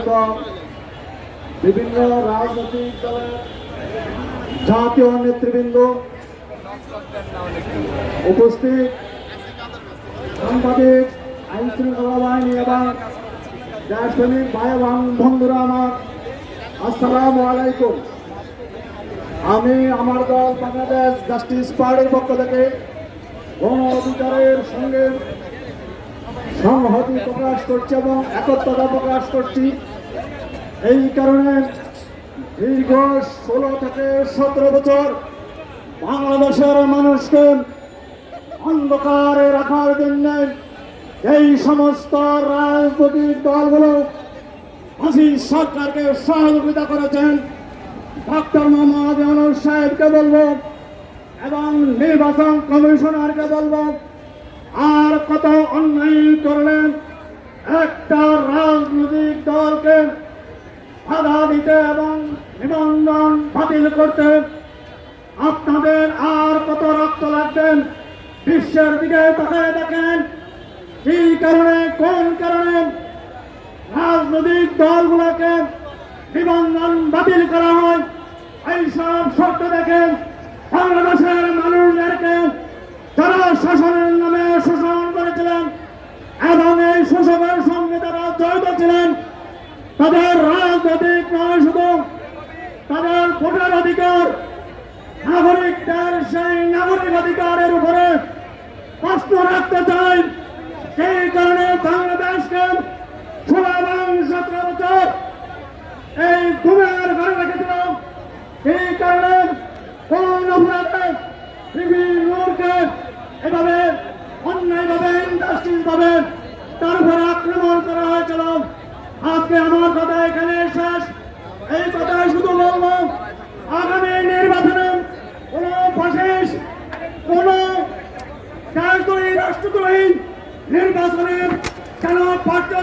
আগত বিভিন্ন রাজনৈতিক দলের জাতীয় নেতৃবৃন্দ, উপস্থিত সাংবাদিক, আইন শৃঙ্খলা বাহিনী এবং দেশপ্রেমিক ভাই এবং বন্ধুরা আমার, আসসালামু আলাইকুম। আমি আমার দল বাংলাদেশ জাস্টিস পার্টির পক্ষ থেকে গণ অধিকারের সঙ্গে সংহতি প্রকাশ করছি এবং একত্রতা প্রকাশ করছি। এই কারণে দীর্ঘ 16 থেকে 17 বছর বাংলাদেশের মানুষকে অন্ধকারে রাখার জন্য এই সমস্ত রাজনৈতিক দলগুলো হাসিনা সরকারকে সহযোগিতা করেছেন। ডক্টর মোহাম্মদ ইউনূস সাহেবকে বলবো এবং নির্বাচন কমিশনারকে বলবো, আর কত অন্যায় করলেন একটা রাজনৈতিক দলকে বাধা দিতে এবং নিবন্ধন বাতিল করতে। আপনাদের আর কত রক্ত লাগবেন বিশ্বের দিকে তাকায় দেখেন। এই কারণে কোন কারণে রাজনৈতিক দলগুলোকে নিবন্ধন বাতিল করা হয়, এইসব শর্ত দেখেন বাংলাদেশের মানুষদেরকে যারা শাসনের নামে শোষণ করেছিলেন এবং এই শোষণের সঙ্গে যারা জড়িত ছিলেন, তাদের রাজনৈতিক নয় শুধু তাদের ভোটার অধিকার, নাগরিকদের সেই নাগরিক অধিকারের উপরে প্রশ্ন রাখতে চাই। সেই কারণে বাংলাদেশকে 16 এবং 17 বছর এই ঘুমের ঘরে রেখেছিল। এই কারণে কোন অপরাধে বিভিন্নকে এভাবে অন্যায়ভাবে ইন্ডাস্ট্রিজ ভাবে তার উপরে আক্রমণ করা হয়েছিল। আজকে আমার কথা এখানে শেষ। এই কথাই শুধু বলবো, আগামী নির্বাচনে কোন ফ্যাসিস্ট, কোন দেশদ্রোহী, রাষ্ট্রদ্রোহী নির্বাচনে কেন পার্টি